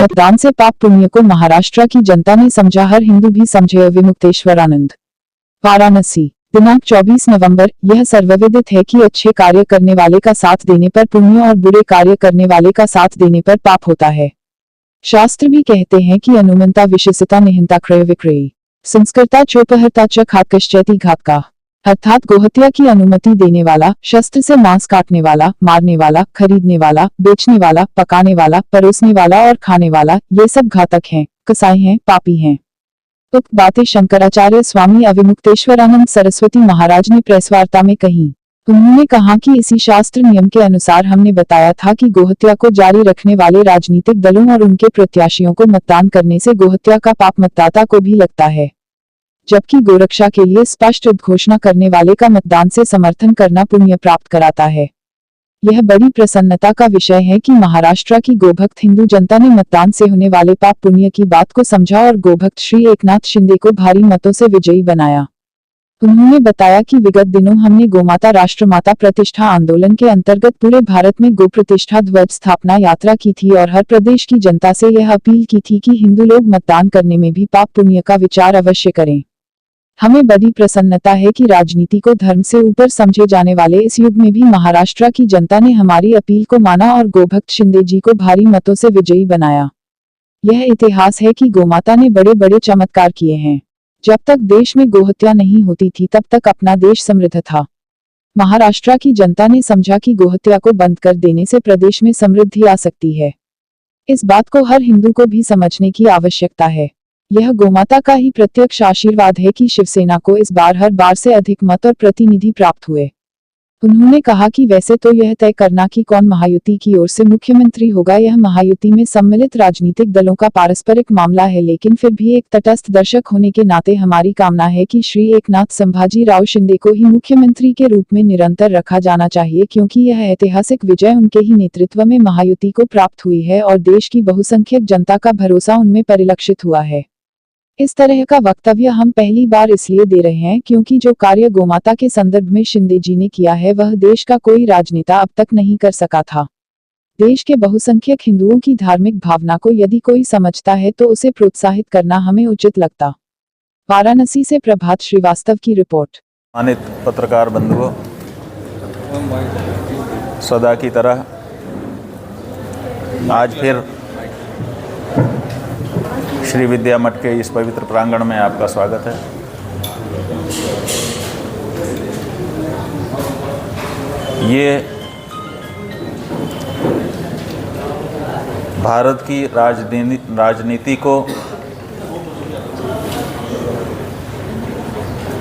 मतदान से पाप पुण्य को महाराष्ट्र की जनता ने समझा, हर हिंदू भी समझे। विमुक्तेश्वरानंद, वाराणसी, दिनांक 24 नवंबर। यह सर्वविदित है कि अच्छे कार्य करने वाले का साथ देने पर पुण्य और बुरे कार्य करने वाले का साथ देने पर पाप होता है। शास्त्र भी कहते हैं कि अनुमंता विशिष्टता निहिंता क्रय विक्रयी संस्कृता चोपहरता च घातकश्चैति घातका, अर्थात गोहत्या की अनुमति देने वाला, शस्त्र से मांस काटने वाला, मारने वाला, खरीदने वाला, बेचने वाला, पकाने वाला, परोसने वाला और खाने वाला, ये सब घातक हैं, कसाई हैं, पापी हैं। उक्त बातें शंकराचार्य स्वामी अविमुक्तेश्वरानंद सरस्वती महाराज ने प्रेसवार्ता में कही। उन्होंने कहा कि इसी शास्त्र नियम के अनुसार हमने बताया था कि गोहत्या को जारी रखने वाले राजनीतिक दलों और उनके प्रत्याशियों को मतदान करने से गोहत्या का पाप मतदाता को भी लगता है, जबकि गोरक्षा के लिए स्पष्ट उद्घोषणा करने वाले का मतदान से समर्थन करना पुण्य प्राप्त कराता है। यह बड़ी प्रसन्नता का विषय है कि महाराष्ट्र की गोभक्त हिंदू जनता ने मतदान से होने वाले पाप पुण्य की बात को समझा और गोभक्त श्री एकनाथ शिंदे को भारी मतों से विजयी बनाया। उन्होंने बताया कि विगत दिनों हमने गोमाता राष्ट्रमाता प्रतिष्ठा आंदोलन के अंतर्गत पूरे भारत में गो प्रतिष्ठा ध्वज स्थापना यात्रा की थी और हर प्रदेश की जनता से यह अपील की थी कि हिंदू लोग मतदान करने में भी पाप पुण्य का विचार अवश्य करें। हमें बड़ी प्रसन्नता है कि राजनीति को धर्म से ऊपर समझे जाने वाले इस युग में भी महाराष्ट्र की जनता ने हमारी अपील को माना और गोभक्त शिंदे जी को भारी मतों से विजयी बनाया। यह इतिहास है कि गोमाता ने बड़े बड़े चमत्कार किए हैं। जब तक देश में गोहत्या नहीं होती थी तब तक अपना देश समृद्ध था। महाराष्ट्र की जनता ने समझा कि गोहत्या को बंद कर देने से प्रदेश में समृद्धि आ सकती है। इस बात को हर हिंदू को भी समझने की आवश्यकता है। यह गोमाता का ही प्रत्यक्ष आशीर्वाद है कि शिवसेना को इस बार हर बार से अधिक मत और प्रतिनिधि प्राप्त हुए। उन्होंने कहा कि वैसे तो यह तय करना कि कौन महायुति की ओर से मुख्यमंत्री होगा यह महायुति में सम्मिलित राजनीतिक दलों का पारस्परिक मामला है, लेकिन फिर भी एक तटस्थ दर्शक होने के नाते हमारी कामना है कि श्री एकनाथ संभाजी राव शिंदे को ही मुख्यमंत्री के रूप में निरंतर रखा जाना चाहिए, क्योंकि यह ऐतिहासिक विजय उनके ही नेतृत्व में महायुति को प्राप्त हुई है और देश की बहुसंख्यक जनता का भरोसा उनमें परिलक्षित हुआ है। इस तरह का वक्तव्य हम पहली बार इसलिए दे रहे हैं क्योंकि जो कार्य गोमाता के संदर्भ में शिंदे जी ने किया है वह देश का कोई राजनेता अब तक नहीं कर सका था। देश के बहुसंख्यक हिंदुओं की धार्मिक भावना को यदि कोई समझता है तो उसे प्रोत्साहित करना हमें उचित लगता। वाराणसी से प्रभात श्रीवास्तव की रिपोर्ट। मानित पत्रकार बंधुओं, सदा की तरह आज फिर श्री विद्या मठ के इस पवित्र प्रांगण में आपका स्वागत है। ये भारत की राजनीति को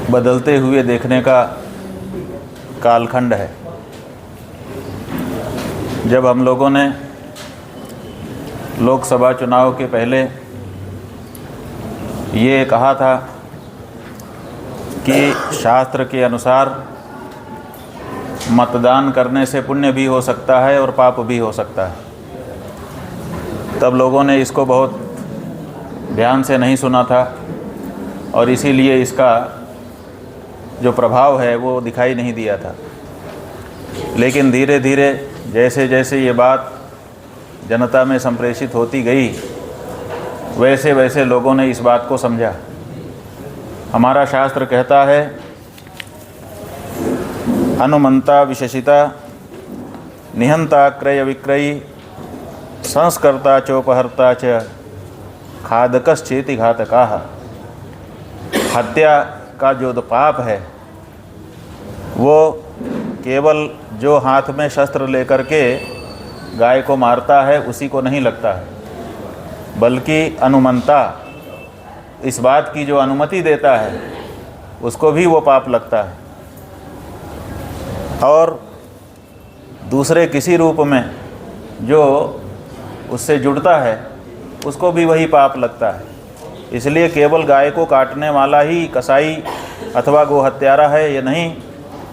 बदलते हुए देखने का कालखंड है। जब हम लोगों ने लोकसभा चुनाव के पहले ये कहा था कि शास्त्र के अनुसार मतदान करने से पुण्य भी हो सकता है और पाप भी हो सकता है, तब लोगों ने इसको बहुत ध्यान से नहीं सुना था और इसीलिए इसका जो प्रभाव है वो दिखाई नहीं दिया था। लेकिन धीरे धीरे जैसे जैसे ये बात जनता में संप्रेषित होती गई वैसे वैसे लोगों ने इस बात को समझा। हमारा शास्त्र कहता है अनुमंता विशेषिता निहंता क्रय विक्रयी संस्कर्ता चोपहर्ता च खादकश्चेति घातकाः। हत्या का जो पाप है वो केवल जो हाथ में शस्त्र लेकर के गाय को मारता है उसी को नहीं लगता है, बल्कि अनुमंता इस बात की जो अनुमति देता है उसको भी वो पाप लगता है और दूसरे किसी रूप में जो उससे जुड़ता है उसको भी वही पाप लगता है। इसलिए केवल गाय को काटने वाला ही कसाई अथवा गो हत्यारा है ये नहीं,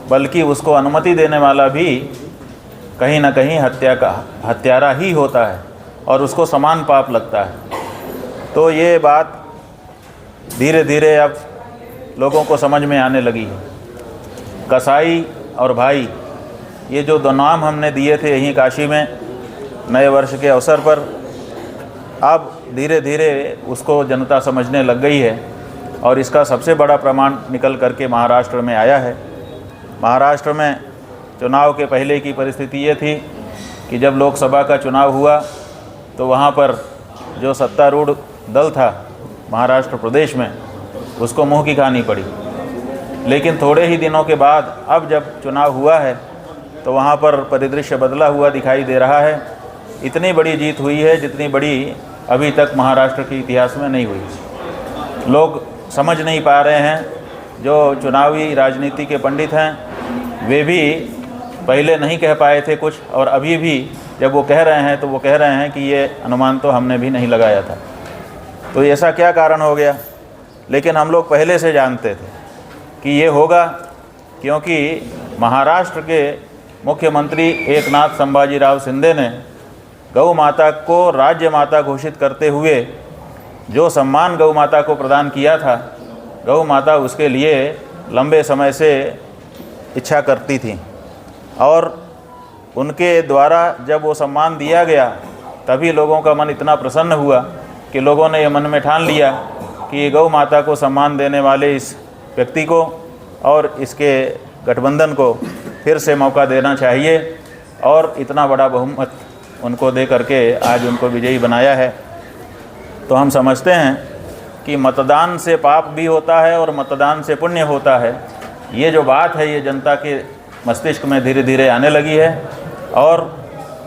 बल्कि उसको अनुमति देने वाला भी कहीं ना कहीं हत्यारा ही होता है और उसको समान पाप लगता है। तो ये बात धीरे धीरे अब लोगों को समझ में आने लगी है। कसाई और भाई ये जो दो नाम हमने दिए थे यहीं काशी में नए वर्ष के अवसर पर, अब धीरे धीरे उसको जनता समझने लग गई है और इसका सबसे बड़ा प्रमाण निकल करके महाराष्ट्र में आया है। महाराष्ट्र में चुनाव के पहले की परिस्थिति ये थी कि जब लोकसभा का चुनाव हुआ तो वहाँ पर जो सत्तारूढ़ दल था महाराष्ट्र प्रदेश में, उसको मुंह की खानी पड़ी। लेकिन थोड़े ही दिनों के बाद अब जब चुनाव हुआ है तो वहाँ पर परिदृश्य बदला हुआ दिखाई दे रहा है। इतनी बड़ी जीत हुई है जितनी बड़ी अभी तक महाराष्ट्र के इतिहास में नहीं हुई। लोग समझ नहीं पा रहे हैं। जो चुनावी राजनीति के पंडित हैं वे भी पहले नहीं कह पाए थे कुछ, और अभी भी जब वो कह रहे हैं तो वो कह रहे हैं कि ये अनुमान तो हमने भी नहीं लगाया था। तो ऐसा क्या कारण हो गया? लेकिन हम लोग पहले से जानते थे कि ये होगा, क्योंकि महाराष्ट्र के मुख्यमंत्री एकनाथ संभाजीराव शिंदे ने गौ माता को राज्य माता घोषित करते हुए जो सम्मान गौ माता को प्रदान किया था, गौ माता उसके लिए लंबे समय से इच्छा करती थी, और उनके द्वारा जब वो सम्मान दिया गया तभी लोगों का मन इतना प्रसन्न हुआ कि लोगों ने ये मन में ठान लिया कि गौ माता को सम्मान देने वाले इस व्यक्ति को और इसके गठबंधन को फिर से मौका देना चाहिए, और इतना बड़ा बहुमत उनको दे करके आज उनको विजयी बनाया है। तो हम समझते हैं कि मतदान से पाप भी होता है और मतदान से पुण्य होता है। ये जो बात है ये जनता के मस्तिष्क में धीरे धीरे आने लगी है, और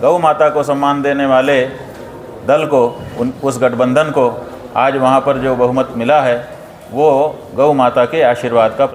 गौ माता को सम्मान देने वाले दल को, उस गठबंधन को आज वहाँ पर जो बहुमत मिला है वो गौ माता के आशीर्वाद का